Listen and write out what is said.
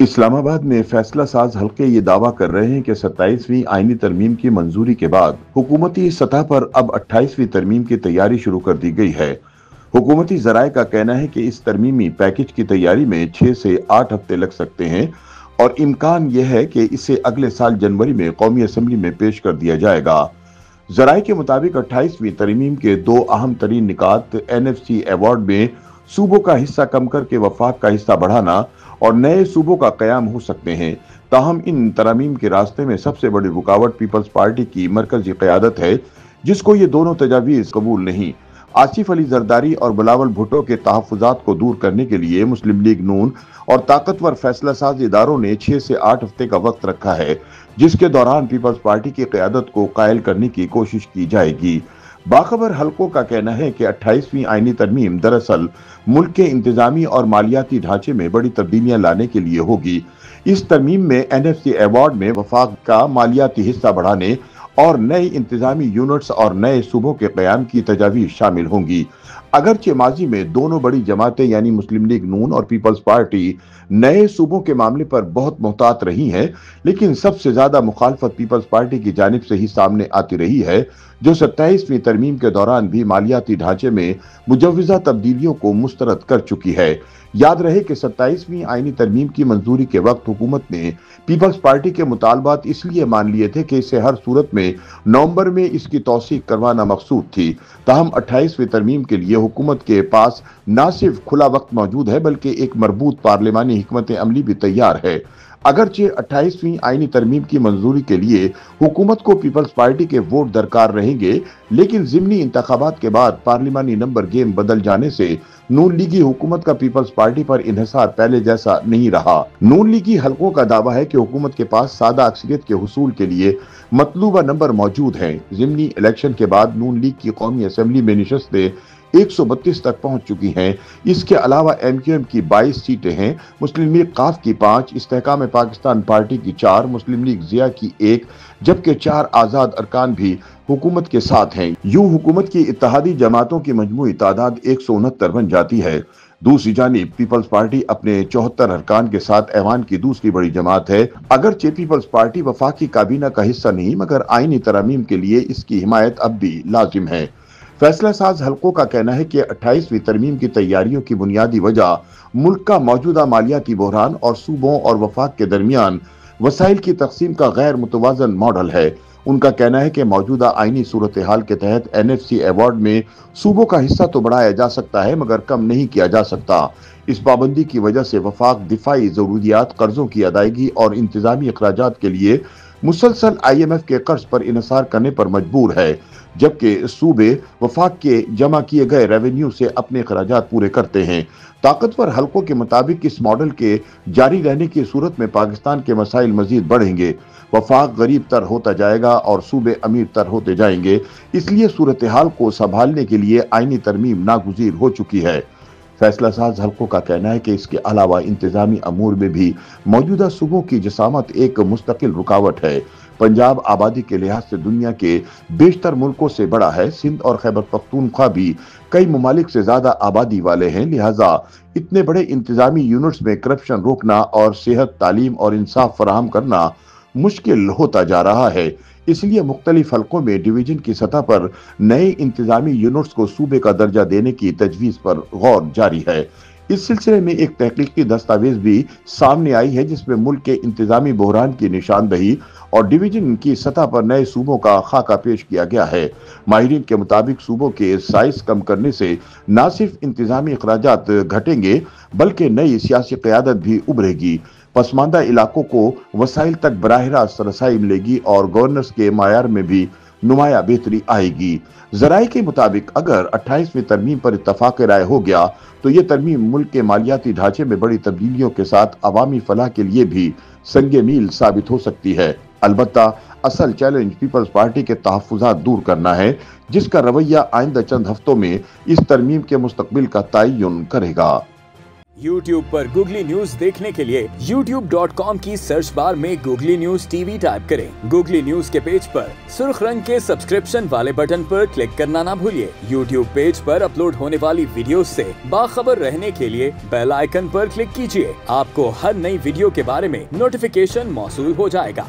इस्लामाबाद में फैसला साज हल्के ये दावा कर रहे हैं कि 27वीं आईनी तरमीम की मंजूरी के बाद हुकूमती सतह पर अब 28वीं तरमीम की तैयारी शुरू कर दी गई है। हुकूमती जराये का कहना है कि इस तरमीमी पैकेज की तैयारी में 6 से 8 हफ्ते लग सकते हैं और इम्कान यह है कि इसे अगले साल जनवरी में कौमी असम्बली में पेश कर दिया जाएगा। जराये के मुताबिक 28वीं तरमीम के दो अहम तरीन निकात NFC अवार्ड में सूबों का हिस्सा कम करके वफाक का हिस्सा बढ़ाना और नए सूबों का कयाम हो सकते हैं। ताहम इन तरामीम के रास्ते में सबसे बड़ी रुकावट पीपल्स पार्टी की मरकजी क़यादत है, जिसको ये दोनों तजावीज़ कबूल नहीं। आसिफ अली जरदारी और बिलावल भुट्टो के तहफ़्फ़ुज़ात को दूर करने के लिए मुस्लिम लीग नून और ताकतवर फैसला साज इदारों ने 6 से 8 हफ्ते का वक्त रखा है, जिसके दौरान पीपल्स पार्टी की क़यादत को कायल करने की कोशिश की जाएगी। बाखबर हलकों का कहना है कि 28वीं आईनी तरमीम दरअसल मुल्क के इंतजामी और मालियाती ढांचे में बड़ी तब्दीलियां लाने के लिए होगी। इस तरमीम में NFC अवार्ड में वफाक का मालियाती हिस्सा बढ़ाने और नए इंतजामी यूनिट्स और नए सूबों के क़याम की तजावीज़ शामिल होंगी। अगरचे माजी में दोनों बड़ी जमातें यानी मुस्लिम लीग नून और पीपल्स पार्टी नए सूबों के मामले पर बहुत मुहतात रही हैं, लेकिन सबसे ज्यादा मुखालफत पीपल्स पार्टी की जानिब से ही सामने आती रही है, जो 27वीं तरमीम के दौरान भी मालियाती ढांचे में मुजव्वज़ा तब्दीलियों को मुस्तरद कर चुकी है। याद रहे कि 27वीं आईनी तरमीम की मंजूरी के वक्त हुकूमत ने पीपल्स पार्टी के मुतालबात इसलिए मान लिए थे कि इसे हर सूरत में नवंबर में इसकी तौसीक करवाना मकसूद थी। ताहम 28वीं तरमीम के लिए हुकूमत के पास न सिर्फ खुला वक्त मौजूद है, बल्कि एक मरबूत पार्लिमानी हिकमत अमली भी तैयार है। अगरचे 28वीं आईनी तरमीम की मंजूरी के लिए हुकूमत को पीपल्स पार्टी के वोट दरकार रहेंगे, लेकिन ज़िमनी इंतखाबात के बाद पार्लिमानी नंबर गेम बदल जाने से नून लीगी हुकूमत का पीपल्स पार्टी पर इन्हिसार पहले जैसा नहीं रहा। नून लीगी हलकों का दावा है कि हुकूमत के पास सादा अक्सरियत के हुसूल के लिए मतलूबा नंबर मौजूद हैं। ज़िमनी इलेक्शन के बाद नून लीग की कौमी असम्बली में निशस्तें 132 तक पहुंच चुकी हैं। इसके अलावा MQM की 22 सीटें हैं, मुस्लिम लीग काफ की 5, इस्तेहकाम पाकिस्तान पार्टी की 4, मुस्लिम लीग ज़िया की 1, जबकि 4 आज़ाद अरकान भी हुकूमत के साथ हैं। यूं हुकूमत की इत्तेहादी जमातों की मजमूई तादाद 169 बन जाती है। दूसरी जानिब पीपल्स पार्टी अपने 74 अरकान के साथ ऐवान की दूसरी बड़ी जमात है। अगरचे पीपल्स पार्टी वफाकी काबीना का हिस्सा नहीं, मगर आईनी तरामीम के लिए इसकी हिमायत अब भी लाजिम है। फैसला साज हलकों का कहना है कि 28वीं तरमीम की तैयारियों की बुनियादी वजह मुल्क का मौजूदा मालियाती बहरान और सूबों और वफाक के दरमियान वसाइल की तकसीम का गैर मुतवाजन मॉडल है। उनका कहना है कि मौजूदा आईनी सूरत हाल के तहत NFC अवार्ड में सूबों का हिस्सा तो बढ़ाया जा सकता है, मगर कम नहीं किया जा सकता। इस पाबंदी की वजह से वफाक दिफाई जरूरियात, कर्जों की अदायगी और इंतजामी अखराजात के लिए मुसलसल IMF के कर्ज पर इन्हिसार करने पर मजबूर है, जबकि सूबे वफाक के जमा किए गए रेवेन्यू से अपने अखराजात पूरे करते हैं। ताकतवर हलकों के मुताबिक इस मॉडल के जारी रहने की सूरत में पाकिस्तान के मसाइल मजीद बढ़ेंगे, वफाक गरीब तर होता जाएगा और सूबे अमीर तर होते जाएंगे। इसलिए सूरत हाल को संभालने के लिए आईनी तरमीम नागुज़ीर हो चुकी है। फैसला साज हलकों का कहना है कि इसके अलावा इंतजामी अमूर में भी मौजूदा सूबों की जसामत एक मुस्तकिल रुकावट है। पंजाब आबादी के लिहाज से दुनिया के बेशतर मुल्कों से बड़ा है। सिंध और खैबर पख्तूनख्वा भी कई ममालिक से ज्यादा आबादी वाले हैं, लिहाजा इतने बड़े इंतजामी यूनिट्स में करप्शन रोकना और सेहत, तालीम और इंसाफ फराहम करना मुश्किल होता जा रहा है। इसलिए मुख्तलिफ हलकों में डिवीजन की सतह पर नए इंतजामी यूनिट्स को सूबे का दर्जा देने की तजवीज़ पर गौर जारी है। इस सिलसिले में एक तहकीकी दस्तावेज भी सामने आई है, जिसमें मुल्क के इंतजामी बहरान की निशानदही और डिवीजन की सतह पर नए सूबों का खाका पेश किया गया है। माहिरीन के मुताबिक सूबों के साइज कम करने से न सिर्फ इंतजामी अखराजात घटेंगे, बल्कि नई सियासी क़यादत भी उभरेगी। पसमानदा इलाकों को वसाइल तक बराह रास्त रसाई मिलेगी और गवर्नेंस के मायार में भी नुमाया बेहतरी आएगी। जराये के मुताबिक अगर 28वीं तरमीम पर इत्तफाक राय हो गया तो ये तरमीम मुल्क के मालियाती ढांचे में बड़ी तब्दीलियों के साथ अवामी फलाह के लिए भी संगे मील साबित हो सकती है। अलबत्ता असल चैलेंज पीपल्स पार्टी के तहफ़्फ़ुज़ात दूर करना है, जिसका रवैया आइंदा चंद हफ्तों में इस तरमीम के मुस्तकबिल का तयन करेगा। YouTube पर गूगली न्यूज देखने के लिए youtube.com की सर्च बार में गूगली न्यूज टीवी टाइप करें। गूगली न्यूज के पेज पर सुर्ख रंग के सब्सक्रिप्शन वाले बटन पर क्लिक करना ना भूलिए। YouTube पेज पर अपलोड होने वाली वीडियोस से बाखबर रहने के लिए बेल आइकन पर क्लिक कीजिए। आपको हर नई वीडियो के बारे में नोटिफिकेशन मौसूल हो जाएगा।